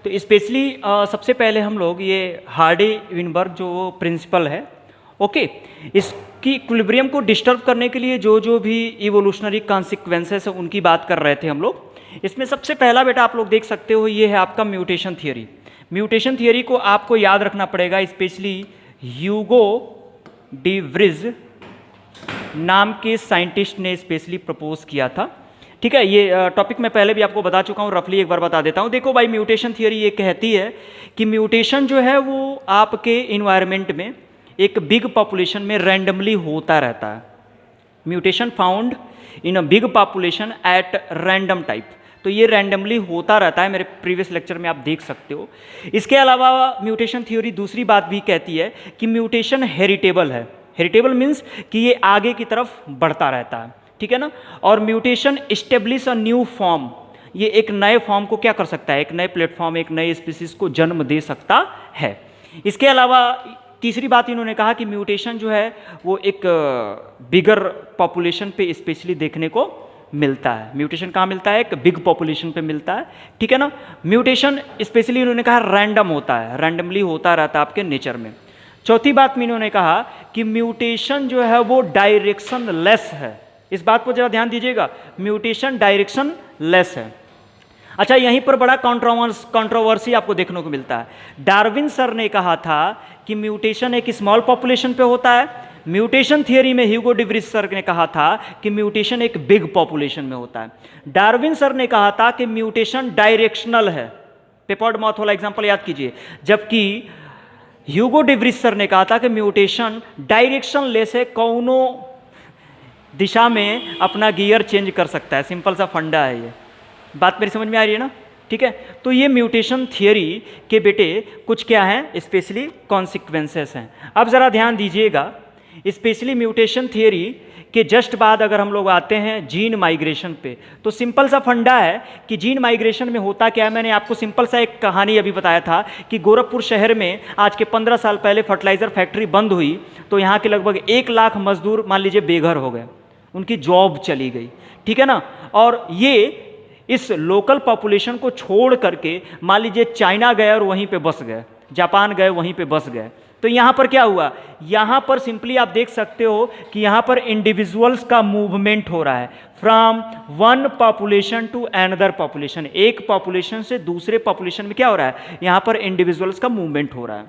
तो स्पेशली सबसे पहले हम लोग ये हार्डी विनबर्ग जो प्रिंसिपल है, ओके, इसकी इक्विलिब्रियम को डिस्टर्ब करने के लिए जो जो भी इवोल्यूशनरी कॉन्सिक्वेंसेस है उनकी बात कर रहे थे हम लोग। इसमें सबसे पहला बेटा आप लोग देख सकते हो, ये है आपका म्यूटेशन थियरी। म्यूटेशन थियरी को आपको याद रखना पड़ेगा, स्पेशली ह्यूगो डी व्रिज नाम के साइंटिस्ट ने स्पेशली प्रपोज किया था। ठीक है, ये टॉपिक मैं पहले भी आपको बता चुका हूँ, रफली एक बार बता देता हूँ। देखो भाई, म्यूटेशन थियरी ये कहती है कि म्यूटेशन जो है वो आपके इन्वायरमेंट में एक बिग पॉपुलेशन में रैंडमली होता रहता है। Mutation found in a big population at random type, तो ये रैंडमली होता रहता है, मेरे प्रीवियस लेक्चर में आप देख सकते हो। इसके अलावा म्यूटेशन थ्योरी दूसरी बात भी कहती है कि म्यूटेशन हेरिटेबल है। हेरिटेबल मीन्स कि ये आगे की तरफ बढ़ता रहता है, ठीक है ना। और mutation establish a new form, ये एक नए फॉर्म को क्या कर सकता है, एक नए प्लेटफॉर्म, एक नए स्पीसीज को जन्म दे सकता है। इसके अलावा तीसरी बात इन्होंने कहा कि म्यूटेशन जो है वो एक बिगर पॉपुलेशन पे स्पेशली देखने को मिलता है। म्यूटेशन कहाँ मिलता है, एक बिग पॉपुलेशन पे मिलता है, ठीक है ना। म्यूटेशन स्पेशली इन्होंने कहा रैंडम होता है, रैंडमली होता रहता है आपके नेचर में। चौथी बात में इन्होंने कहा कि म्यूटेशन जो है वो डायरेक्शन लेस है। इस बात को जरा ध्यान दीजिएगा, म्यूटेशन डायरेक्शन लेस है। अच्छा, यहीं पर बड़ा कंट्रोवर्सी आपको देखने को मिलता है। डार्विन सर ने कहा था कि म्यूटेशन एक स्मॉल पॉपुलेशन पे होता है। म्यूटेशन थियरी में ह्यूगो डी व्रिज सर ने कहा था कि म्यूटेशन एक बिग पॉपुलेशन में होता है। डार्विन सर ने कहा था कि म्यूटेशन डायरेक्शनल है। पेपर्ड माउथ वाला एग्जांपल याद कीजिए। जबकि ह्यूगो डी व्रिज सर ने कहा था कि म्यूटेशन डायरेक्शन लेस है, कौनो दिशा में अपना गियर चेंज कर सकता है। सिंपल सा फंडा है ये। बात मेरी समझ में आ रही है ना, ठीक है। तो ये म्यूटेशन थियरी के बेटे कुछ क्या हैं, स्पेशली कॉन्सिक्वेंसेस हैं। अब जरा ध्यान दीजिएगा, स्पेशली म्यूटेशन थियरी के जस्ट बाद अगर हम लोग आते हैं जीन माइग्रेशन पे, तो सिंपल सा फंडा है कि जीन माइग्रेशन में होता क्या है। मैंने आपको सिंपल सा एक कहानी अभी बताया था कि गोरखपुर शहर में आज के 15 साल पहले फर्टिलाइजर फैक्ट्री बंद हुई, तो यहाँ के लगभग 1 लाख मजदूर मान लीजिए बेघर हो गए, उनकी जॉब चली गई, ठीक है ना। और ये इस लोकल पॉपुलेशन को छोड़ करके मान लीजिए चाइना गए और वहीं पे बस गए, जापान गए वहीं पे बस गए। तो यहाँ पर क्या हुआ, यहाँ पर सिंपली आप देख सकते हो कि यहाँ पर इंडिविजुअल्स का मूवमेंट हो रहा है from one population to another population. एक पॉपुलेशन से दूसरे पॉपुलेशन में क्या हो रहा है, यहाँ पर इंडिविजुअल्स का मूवमेंट हो रहा है।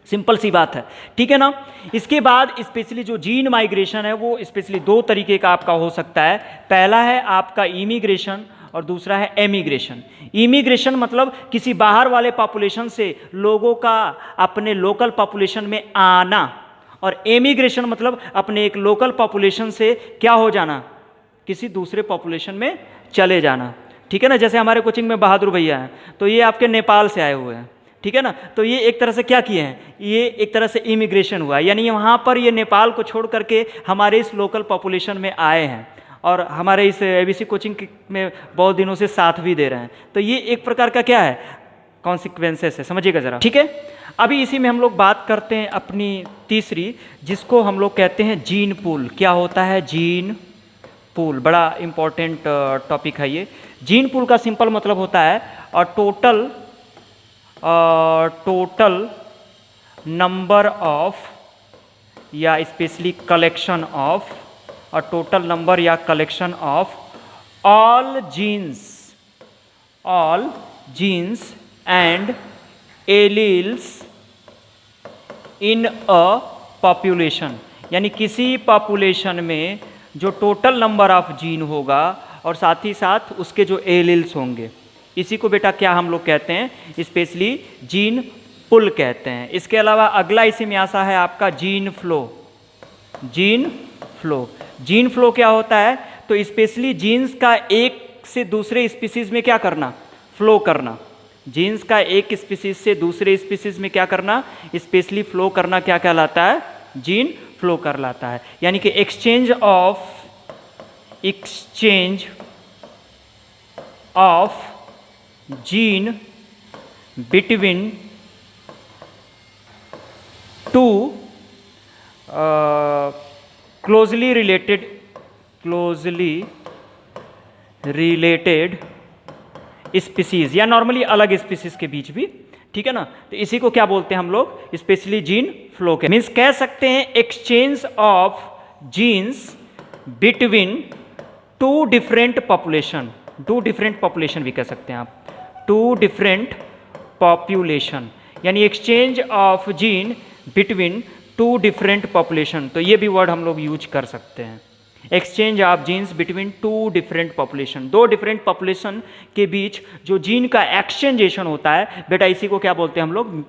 सिंपल सी बात है, ठीक है ना। इसके बाद स्पेशली जो जीन माइग्रेशन है वो स्पेशली 2 तरीके का आपका हो सकता है। पहला है आपका इमिग्रेशन और दूसरा है एमिग्रेशन। इमिग्रेशन मतलब किसी बाहर वाले पॉपुलेशन से लोगों का अपने लोकल पॉपुलेशन में आना, और एमिग्रेशन मतलब अपने एक लोकल पॉपुलेशन से क्या हो जाना, किसी दूसरे पॉपुलेशन में चले जाना, ठीक है ना। जैसे हमारे कोचिंग में बहादुर भैया हैं, तो ये आपके नेपाल से आए हुए हैं, ठीक है ना। तो ये एक तरह से क्या किए हैं, ये एक तरह से इमिग्रेशन हुआ, यानी वहाँ पर ये नेपाल को छोड़ करके हमारे इस लोकल पॉपुलेशन में आए हैं और हमारे इस एबीसी कोचिंग में बहुत दिनों से साथ भी दे रहे हैं। तो ये एक प्रकार का क्या है, कॉन्सिक्वेंसेस है, समझिएगा ज़रा, ठीक है। अभी इसी में हम लोग बात करते हैं अपनी तीसरी, जिसको हम लोग कहते हैं जीन पूल। क्या होता है, जीन पूल, बड़ा इंपॉर्टेंट टॉपिक है ये। जीन पूल का सिंपल मतलब होता है टोटल नंबर ऑफ या स्पेशली कलेक्शन ऑफ, और टोटल नंबर या collection of all genes and alleles in a population. यानी किसी पॉपुलेशन में जो टोटल नंबर ऑफ जीन होगा और साथ ही साथ उसके जो एलील्स होंगे, इसी को बेटा क्या हम लोग कहते हैं, स्पेशली जीन पुल कहते हैं। इसके अलावा अगला इसी में आता है आपका जीन फ्लो। जीन फ्लो क्या होता है, तो स्पेशली जीन्स का एक से दूसरे स्पीसीज में क्या करना, फ्लो करना। जीन्स का एक स्पीसीज से दूसरे स्पीसीज में क्या करना, स्पेशली फ्लो करना, क्या कहलाता है, जीन फ्लो कहलाता है। यानी कि exchange of gene between to closely related species या नॉर्मली अलग स्पीसीज के बीच भी, ठीक है ना। तो इसी को क्या बोलते हैं हम लोग, स्पेशली जीन फ्लो के मीन्स कह सकते हैं exchange of genes between two different population भी कह सकते हैं आप, टू डिफरेंट पॉपुलेशन, यानी exchange of gene between two different population. तो ये भी वर्ड हम लोग यूज कर सकते हैं, exchange of genes between two different population, दो डिफरेंट पॉपुलेशन के बीच जो जीन का एक्सचेंजेशन होता है बेटा, इसी को क्या बोलते हैं हम लोग,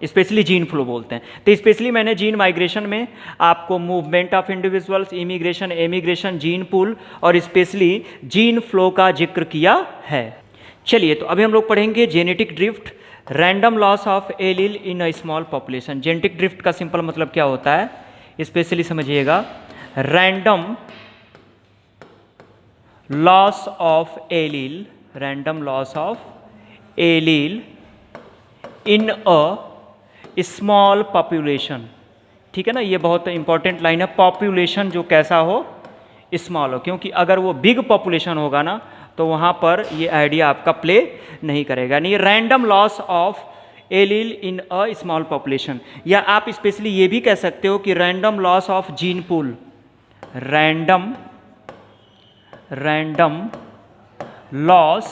स्पेशली जीन फ्लो बोलते हैं। तो स्पेशली मैंने जीन माइग्रेशन में आपको movement of individuals, immigration, emigration, gene pool और स्पेशली जीन फ्लो का जिक्र किया है। चलिए तो अभी हम लोग पढ़ेंगे genetic drift, random loss of allele in a small population. Genetic drift का सिंपल मतलब क्या होता है, स्पेशली समझिएगा, random loss of allele, random loss of allele in a small population, ठीक है ना। ये बहुत इंपॉर्टेंट लाइन है, पॉपुलेशन जो कैसा हो, स्मॉल हो, क्योंकि अगर वो बिग पॉपुलेशन होगा ना तो वहाँ पर ये आइडिया आपका प्ले नहीं करेगा। नहीं, random loss of allele in a small population, या आप स्पेशली ये भी कह सकते हो कि random loss of gene pool, random loss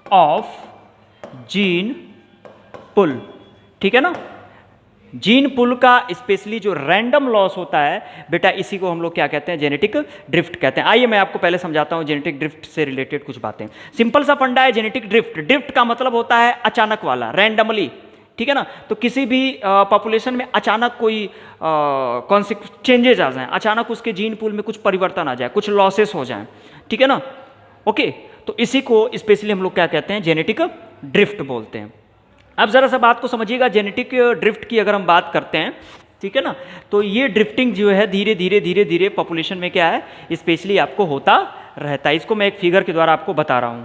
of gene pool, ठीक है ना। जीन पुल का स्पेशली जो रैंडम लॉस होता है बेटा, इसी को हम लोग क्या कहते हैं, जेनेटिक ड्रिफ्ट कहते हैं। आइए मैं आपको पहले समझाता हूं जेनेटिक ड्रिफ्ट से रिलेटेड कुछ बातें। सिंपल सा फंडा है जेनेटिक ड्रिफ्ट। ड्रिफ्ट का मतलब होता है अचानक वाला, रैंडमली, ठीक है ना। तो किसी भी पॉपुलेशन में अचानक कोई चेंजेज आ जाएं, अचानक उसके जीन पूल में कुछ परिवर्तन आ जाए, कुछ लॉसेस हो जाएं, ठीक है ना। ओके, तो इसी को स्पेशली हम लोग क्या कहते हैं, जेनेटिक ड्रिफ्ट बोलते हैं। अब जरा सा बात को समझिएगा, जेनेटिक ड्रिफ्ट की अगर हम बात करते हैं, ठीक है ना, तो ये ड्रिफ्टिंग जो है धीरे धीरे पॉपुलेशन में क्या है, स्पेशली आपको होता रहता है। इसको मैं एक फिगर के द्वारा आपको बता रहा हूँ।